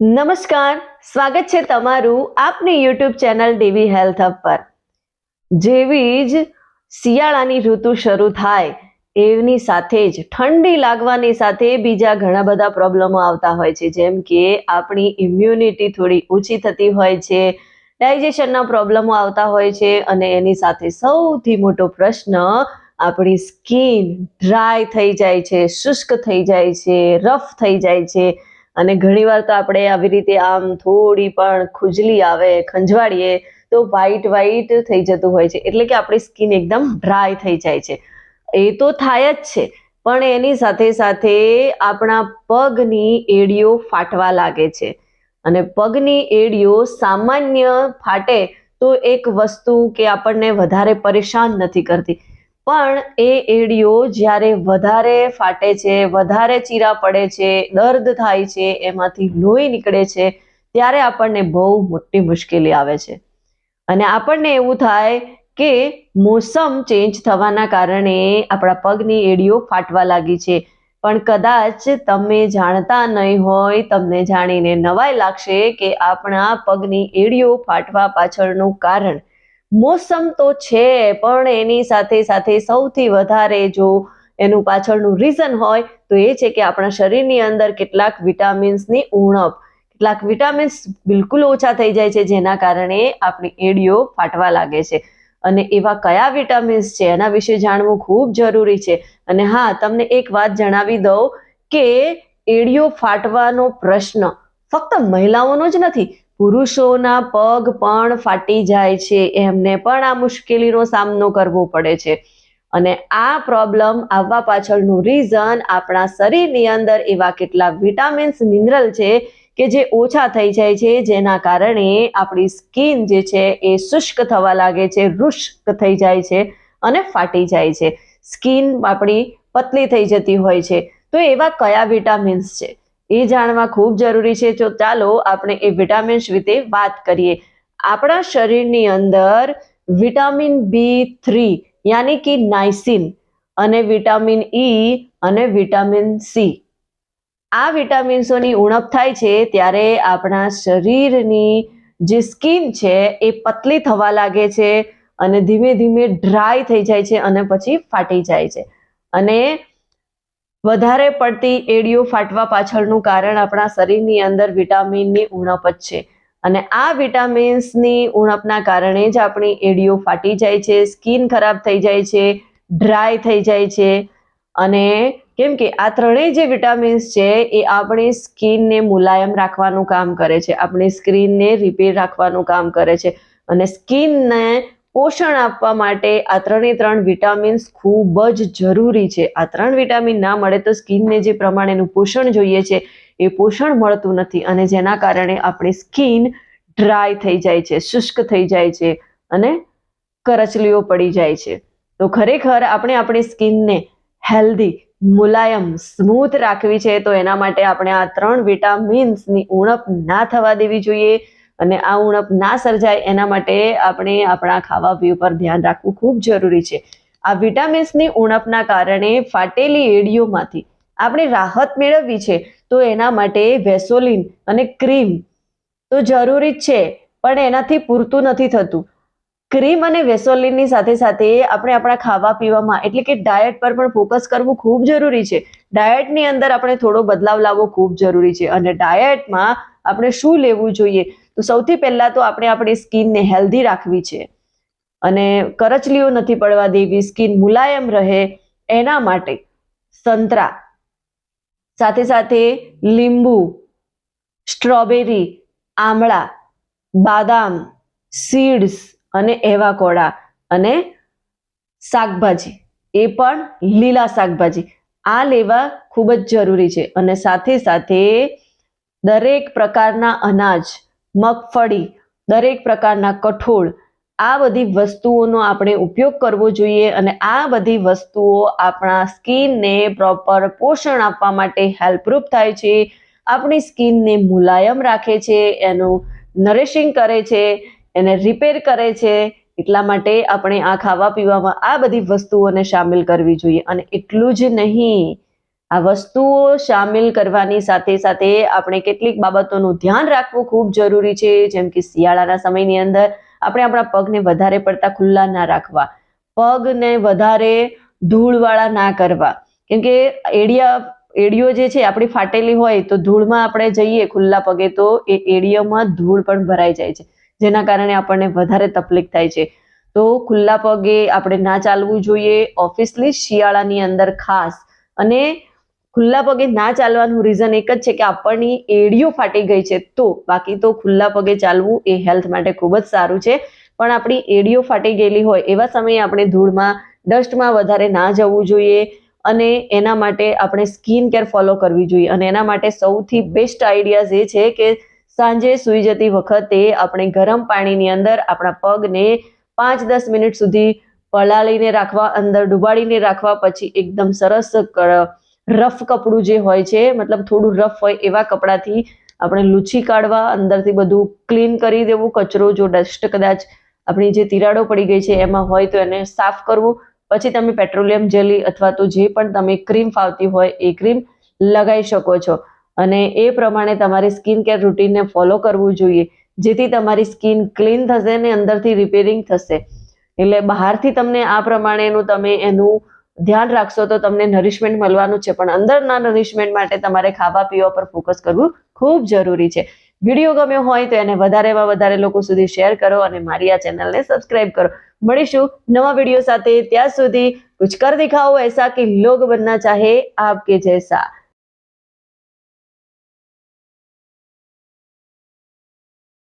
નમસ્કાર, સ્વાગત છે તમારું આપની યુટ્યુબ ચેનલ ડીવી હેલ્થ હબ પર। જેવી જ શિયાળાની ઋતુ શરૂ થાય એની સાથે જ ઠંડી લાગવાની સાથે બીજા ઘણા બધા પ્રોબ્લેમો આવતા હોય છે, જેમ કે આપણી ઇમ્યુનિટી થોડી ઓછી થતી હોય છે, ડાયજેશનના પ્રોબ્લેમો આવતા હોય છે અને એની સાથે સૌથી મોટો પ્રશ્ન આપણી સ્કિન ડ્રાય થઈ જાય છે, શુષ્ક થઈ જાય છે, રફ થઈ જાય છે અને ઘણીવાર તો આપણે આવી રીતે આમ થોડી પણ ખુજલી આવે, ખંજવાળીએ તો વ્હાઈટ થઈ જતું હોય છે, એટલે કે આપણી સ્કિન એકદમ ડ્રાય થઈ જાય છે। એ તો થાય જ છે, પણ એની સાથે સાથે આપણા પગની એડીઓ ફાટવા લાગે છે અને પગની એડીઓ સામાન્ય ફાટે તો એક વસ્તુ કે આપણને વધારે પરેશાન નથી કરતી, પણ એ એડીઓ જ્યારે વધારે ફાટે છે, વધારે ચીરા પડે છે, દર્દ થાય છે, એમાંથી લોહી નીકળે છે, ત્યારે આપણને બહુ મોટી મુશ્કેલી આવે છે અને આપણને એવું થાય કે મોસમ ચેન્જ થવાના કારણે આપણા પગની એડીઓ ફાટવા લાગી છે, પણ કદાચ તમે જાણતા નહીં હોય, તમને જાણીને નવાઈ લાગશે કે આપણા પગની એડીઓ ફાટવા પાછળનું કારણ મોસમ તો છે, પણ એની સાથે સાથે સૌથી વધારે જો એનું પાછળનું રીઝન હોય તો એ છે કે આપણા શરીરની અંદર કેટલાક વિટામિન્સની ઉણપ, કેટલાક વિટામિન્સ બિલકુલ ઓછા થઈ જાય છે, જેના કારણે આપણી એડીઓ ફાટવા લાગે છે અને એવા કયા વિટામિન્સ છે એના વિશે જાણવું ખૂબ જરૂરી છે। અને હા, તમને એક વાત જણાવી દઉં કે એડીઓ ફાટવાનો પ્રશ્ન ફક્ત મહિલાઓનો જ નથી, પુરુષોના પગ પણ ફાટી જાય છે, એમને પણ આ મુશ્કેલીનો સામનો કરવો પડે છે અને આ પ્રોબ્લેમ આવવા પાછળનું રીઝન આપણા શરીરની અંદર એવા કેટલાક વિટામિન્સ, મિનરલ છે કે જે ઓછા થઈ જાય છે, જેના કારણે આપણી સ્કિન જે છે એ શુષ્ક થવા લાગે છે, રુષ્ક થઈ જાય છે અને ફાટી જાય છે, સ્કિન આપણી પતલી થઈ જતી હોય છે। તો એવા કયા વિટામિન્સ છે એ જાણવા ખૂબ જરૂરી છે, તો ચાલો આપણે એ વિટામિન્સ વિશે વાત કરીએ। આપણા શરીરની અંદર વિટામિન B3 યાની કે નાઇસિન અને વિટામિન ઈ અને વિટામિન સી, આ વિટામિન્સોની ઉણપ થાય છે ત્યારે આપણા શરીરની જે સ્કિન છે એ પતલી થવા લાગે છે અને ધીમે ધીમે ડ્રાય થઈ જાય છે અને પછી ફાટી જાય છે અને વધારે પડતી એડીઓ ફાટવા પાછળનું કારણ આપણા શરીરની અંદર વિટામિનની ઉણપ જ છે અને આ વિટામિન્સની ઉણપના કારણે જ આપણી એડીઓ ફાટી જાય છે, સ્કિન ખરાબ થઈ જાય છે, ડ્રાય થઈ જાય છે અને કેમ કે આ ત્રણેય જે વિટામિન્સ છે એ આપણી સ્કિનને મુલાયમ રાખવાનું કામ કરે છે, આપણી સ્કિનને રિપેર રાખવાનું કામ કરે છે અને સ્કિનને પોષણ આપવા માટે આ ત્રણ વિટામિન્સ ખૂબ જ જરૂરી છે। આ ત્રણ વિટામિન ના મળે તો સ્કિનને જે પ્રમાણેનું પોષણ જોઈએ છે એ પોષણ મળતું નથી અને જેના કારણે આપણી સ્કિન ડ્રાય થઈ જાય છે, શુષ્ક થઈ જાય છે અને કરચલીઓ પડી જાય છે। તો ખરેખર આપણે આપણી સ્કિનને હેલ્ધી, મુલાયમ, સ્મૂથ રાખવી છે તો એના માટે આપણે આ ત્રણ વિટામિન્સની ઉણપ ના થવા દેવી જોઈએ અને આ ઉણપ ના સર્જાય એના માટે આપણે આપણા ખાવા પીવા પર ધ્યાન રાખવું ખૂબ જરૂરી છે। આ વિટામિન્સની ઉણપના કારણે ફાટેલી એડીઓમાંથી આપણે રાહત મેળવવી છે તો એના માટે વેસોલિન અને ક્રીમ તો જરૂરી જ છે, પણ એનાથી પૂરતું નથી થતું। ક્રીમ અને વેસોલિનની સાથે સાથે આપણે આપણા ખાવા પીવામાં એટલે કે ડાયટ પર પણ ફોકસ કરવું ખૂબ જરૂરી છે। ડાયટની અંદર આપણે થોડો બદલાવ લાવવો ખૂબ જરૂરી છે અને ડાયટમાં આપણે શું લેવું જોઈએ, તો સૌથી પહેલા તો આપણે આપણી સ્કિનને હેલ્ધી રાખવી છે અને કરચલીઓ નથી પડવા દેવી, સ્કિન મુલાયમ રહે એના માટે સંતરા, સાથે સાથે લીંબુ, સ્ટ્રોબેરી, આમળા, બાદામ, સીડ્સ અને એવાકોડા અને શાકભાજી, એ પણ લીલા શાકભાજી, આ લેવા ખૂબ જ જરૂરી છે અને સાથે સાથે દરેક પ્રકારના અનાજ, મગફળી, દરેક પ્રકારના કઠોળ, આ બધી વસ્તુઓનો આપણે ઉપયોગ કરવો જોઈએ અને આ બધી વસ્તુઓ આપણા સ્કિનને પ્રોપર પોષણ આપવા માટે હેલ્પરૂપ થાય છે, આપણી સ્કિનને મુલાયમ રાખે છે, એનું નરિશિંગ કરે છે, એને રિપેર કરે છે, એટલા માટે આપણે આ ખાવા પીવામાં આ બધી વસ્તુઓને સામેલ કરવી જોઈએ। અને એટલું જ નહીં, આ વસ્તુઓ સામેલ કરવાની સાથે સાથે આપણે કેટલીક બાબતોનું ધ્યાન રાખવું ખૂબ જરૂરી છે, જેમ કે શિયાળાના સમયની અંદર આપણે આપણા પગને વધારે પડતા ખુલ્લા ના રાખવા, પગને વધારે ધૂળવાળા ના કરવા, કેમ કે એડીઓ જે છે આપણી ફાટેલી હોય તો ધૂળમાં આપણે જઈએ ખુલ્લા પગે તો એ એડીઓમાં ધૂળ પણ ભરાઈ જાય છે, જેના કારણે આપણને વધારે તકલીફ થાય છે. તો ખુલ્લા પગે આપણે ના ચાલવું જોઈએ ઓફિસલી શિયાળાની અંદર ખાસ. અને ખુલ્લા પગે ના ચાલવાનું રીઝન એક જ છે કે આપણની એડીઓ ફાટી ગઈ છે, તો બાકી તો ખુલ્લા પગે ચાલવું એ હેલ્થ માટે ખૂબ જ સારું છે. પણ આપણી એડીઓ ફાટી ગયેલી હોય એવા સમયે આપણે ધૂળમાં ડસ્ટમાં વધારે ના જવું જોઈએ અને એના માટે આપણે સ્કિન કેર ફોલો કરવી જોઈએ. અને એના માટે સૌથી બેસ્ટ આઈડિયાઝ એ છે કે સાંજે સૂઈ જતી વખતે આપણે ગરમ પાણીની અંદર આપણા પગને 5-10 મિનિટ સુધી પલાળીને રાખવા, અંદર ડુબાડીને રાખવા, પછી એકદમ સરસ રફ કપડું જે હોય છે, મતલબ થોડું રફ હોય એવા કપડાથી આપણે લૂછી કાઢવા, અંદરથી બધું ક્લીન કરી દેવું, કચરો જો ડસ્ટ કદાચ આપણી જે તિરાડો પડી ગઈ છે એમાં હોય તો એને સાફ કરવું. પછી તમે પેટ્રોલિયમ જેલી અથવા તો જે પણ તમે ક્રીમ ફાવતી હોય એ ક્રીમ લગાવી શકો છો. અને એ પ્રમાણે તમારે સ્કિન કેર રૂટીનને ફોલો કરવું જોઈએ, જેથી તમારી સ્કિન ક્લીન થશે ને અંદરથી રિપેરિંગ થશે. એટલે બહારથી તમને આ પ્રમાણેનું તમે એનું ધ્યાન રાખશો તો તમને નરિશમેન્ટ મળવાનું છે, પણ અંદરના નરિશમેન્ટ માટે તમારે ખાવા પીવા પર ફોકસ કરવું ખૂબ જરૂરી છે. વિડીયો ગમ્યો હોય તો એને વધારેમાં વધારે લોકો સુધી શેર કરો અને મારી આ ચેનલને સબસ્ક્રાઇબ કરો. મળીશું નવા વિડીયો સાથે. ત્યાં સુધી કુછ કર દિખાઓ એસા કે લોગ બનના ચાહે આપકે જૈસા.